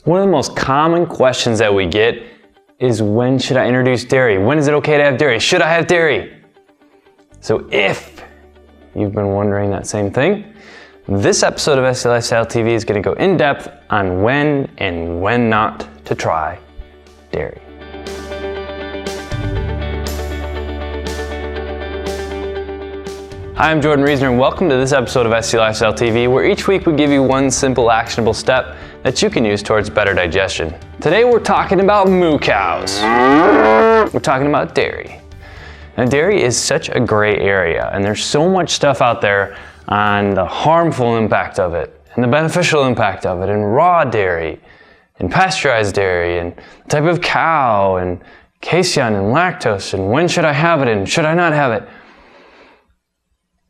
One of the most common questions that we get is, when should I introduce dairy? When is it okay to have dairy? Should I have dairy? So if you've been wondering that same thing, this episode of SCD Lifestyle TV is going to go in depth on when and when not to try dairy. Hi, I'm Jordan Reasoner, and welcome to this episode of SCD Lifestyle TV, where each week we give you one simple actionable step that you can use towards better digestion. Today we're talking about moo cows. We're talking about dairy. Now, dairy is such a gray area, and there's so much stuff out there on the harmful impact of it and the beneficial impact of it, and raw dairy and pasteurized dairy and the type of cow and casein and lactose and when should I have it and should I not have it.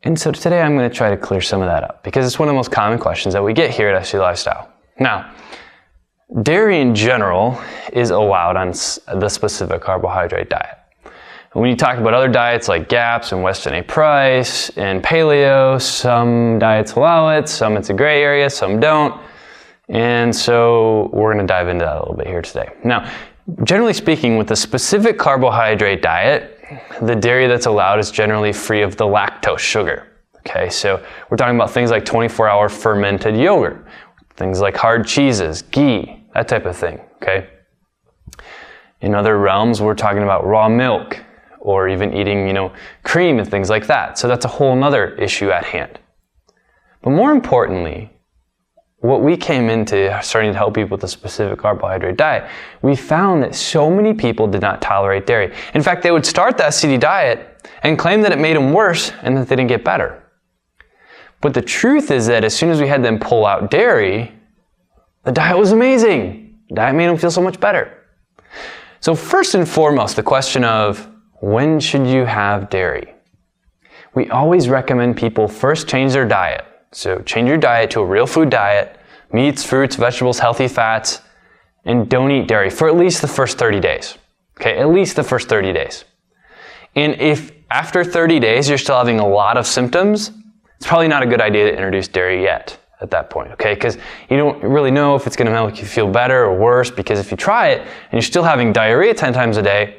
And so today I'm going to try to clear some of that up, because it's one of the most common questions that we get here at SCD Lifestyle. Now, dairy in general is allowed on the specific carbohydrate diet. And when you talk about other diets like GAPS and Weston A. Price and Paleo, some diets allow it, some it's a gray area, some don't. And so we're going to dive into that a little bit here today. Now, generally speaking, with the specific carbohydrate diet, the dairy that's allowed is generally free of the lactose sugar. Okay, so we're talking about things like 24-hour fermented yogurt, things like hard cheeses, ghee, that type of thing. Okay. In other realms, we're talking about raw milk, or even eating, cream and things like that. So that's a whole nother issue at hand. But more importantly, what we came into starting to help people with a specific carbohydrate diet, we found that so many people did not tolerate dairy. In fact, they would start the SCD diet and claim that it made them worse and that they didn't get better. But the truth is that as soon as we had them pull out dairy, the diet was amazing. The diet made them feel so much better. So first and foremost, the question of when should you have dairy? We always recommend people first change their diet. So change your diet to a real food diet, meats, fruits, vegetables, healthy fats, and don't eat dairy for at least the first 30 days. Okay, at least the first 30 days. And if after 30 days you're still having a lot of symptoms, it's probably not a good idea to introduce dairy yet at that point, okay? Because you don't really know if it's going to make you feel better or worse, because if you try it and you're still having diarrhea 10 times a day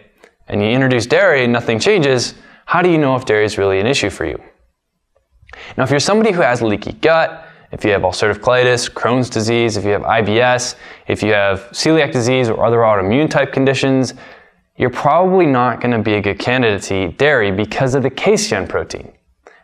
and you introduce dairy and nothing changes, how do you know if dairy is really an issue for you? Now, if you're somebody who has leaky gut, if you have ulcerative colitis, Crohn's disease, if you have IBS, if you have celiac disease or other autoimmune type conditions, you're probably not going to be a good candidate to eat dairy because of the casein protein.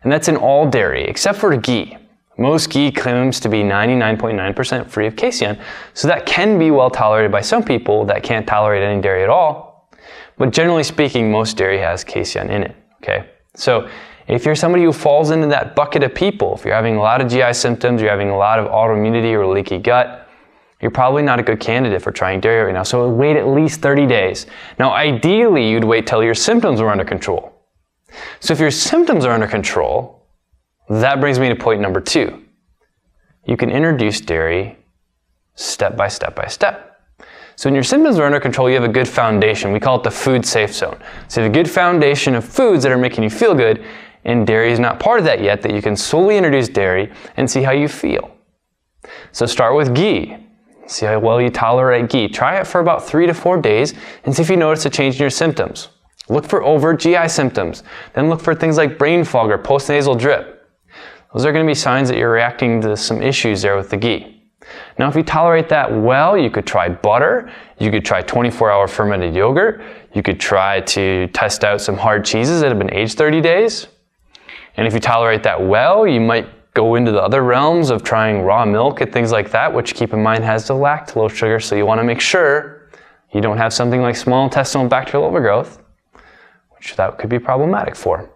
And that's in all dairy, except for ghee. Most ghee claims to be 99.9% free of casein, so that can be well tolerated by some people that can't tolerate any dairy at all. But generally speaking, most dairy has casein in it, okay? So if you're somebody who falls into that bucket of people, if you're having a lot of GI symptoms, you're having a lot of autoimmunity or leaky gut, you're probably not a good candidate for trying dairy right now. So wait at least 30 days. Now, ideally, you'd wait till your symptoms were under control. So if your symptoms are under control, that brings me to point number 2. You can introduce dairy step by step by step. So when your symptoms are under control, you have a good foundation. We call it the food safe zone. So you have a good foundation of foods that are making you feel good, and dairy is not part of that yet, that you can slowly introduce dairy and see how you feel. So start with ghee. See how well you tolerate ghee. Try it for about 3 to 4 days and see if you notice a change in your symptoms. Look for overt GI symptoms. Then look for things like brain fog or postnasal drip. Those are going to be signs that you're reacting to some issues there with the ghee. Now, if you tolerate that well, you could try butter, you could try 24-hour fermented yogurt, you could try to test out some hard cheeses that have been aged 30 days. And if you tolerate that well, you might go into the other realms of trying raw milk and things like that, which, keep in mind, has the lactose sugar, so you want to make sure you don't have something like small intestinal bacterial overgrowth, which that could be problematic for.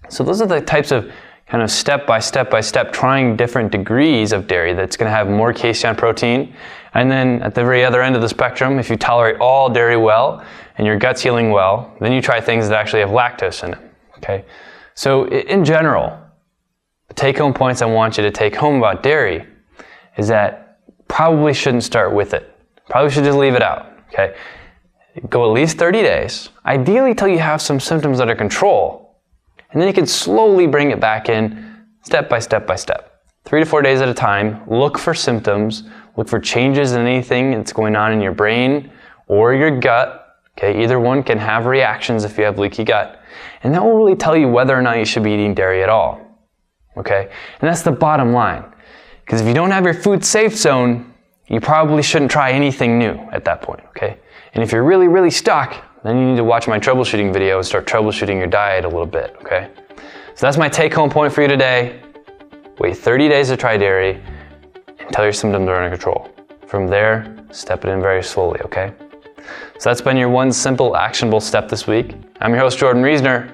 So those are the types of kind of step by step trying different degrees of dairy that's going to have more casein protein. And then at the very other end of the spectrum, if you tolerate all dairy well and your gut's healing well, then you try things that actually have lactose in it. Okay? So in general, the take-home points I want you to take home about dairy is that probably shouldn't start with it. Probably should just leave it out. Okay? Go at least 30 days, ideally till you have some symptoms under control, and then you can slowly bring it back in step by step by step. 3 to 4 days at a time, look for symptoms, Look for changes in anything that's going on in your brain or your gut. Okay, either one can have reactions if you have leaky gut. And that will really tell you whether or not you should be eating dairy at all. Okay, and that's the bottom line. Because if you don't have your food safe zone, you probably shouldn't try anything new at that point, okay? And if you're really, really stuck, then you need to watch my troubleshooting video and start troubleshooting your diet a little bit, okay? So that's my take-home point for you today. Wait 30 days to try dairy until your symptoms are under control. From there, step it in very slowly, okay? So that's been your one simple, actionable step this week. I'm your host, Jordan Reesner.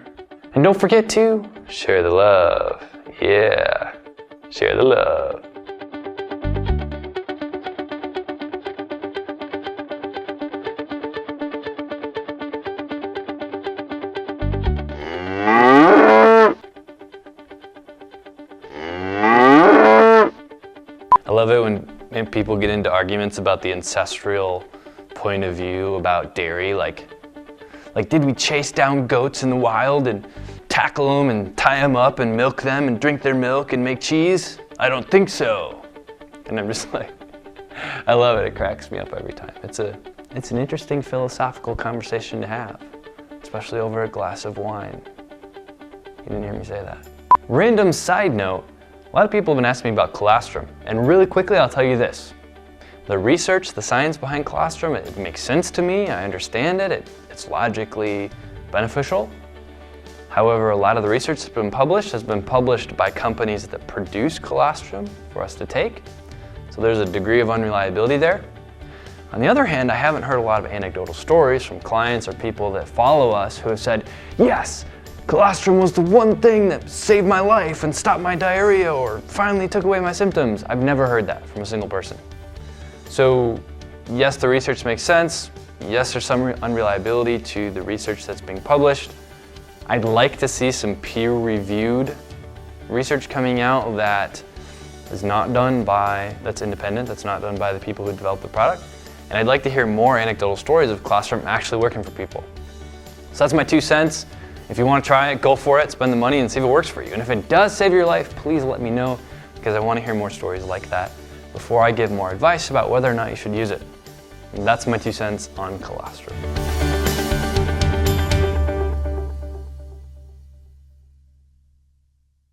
And don't forget to share the love. Yeah, share the love. I love it when people get into arguments about the ancestral point of view about dairy, like did we chase down goats in the wild and tackle them and tie them up and milk them and drink their milk and make cheese? I don't think so. And I'm just like, I love it. It cracks me up every time. It's an interesting philosophical conversation to have, especially over a glass of wine. You didn't hear me say that. Random side note, a lot of people have been asking me about colostrum, and really quickly I'll tell you this. The research, the science behind colostrum, it makes sense to me. I understand it. It's logically beneficial. However, a lot of the research that's been published has been published by companies that produce colostrum for us to take. So there's a degree of unreliability there. On the other hand, I haven't heard a lot of anecdotal stories from clients or people that follow us who have said, yes, colostrum was the one thing that saved my life and stopped my diarrhea or finally took away my symptoms. I've never heard that from a single person. So yes, the research makes sense. Yes, there's some unreliability to the research that's being published. I'd like to see some peer-reviewed research coming out that is not done by, that's independent, that's not done by the people who develop the product. And I'd like to hear more anecdotal stories of colostrum actually working for people. So that's my 2 cents. If you want to try it, go for it, spend the money and see if it works for you. And if it does save your life, please let me know, because I want to hear more stories like that before I give more advice about whether or not you should use it. And that's my 2 cents on colostrum.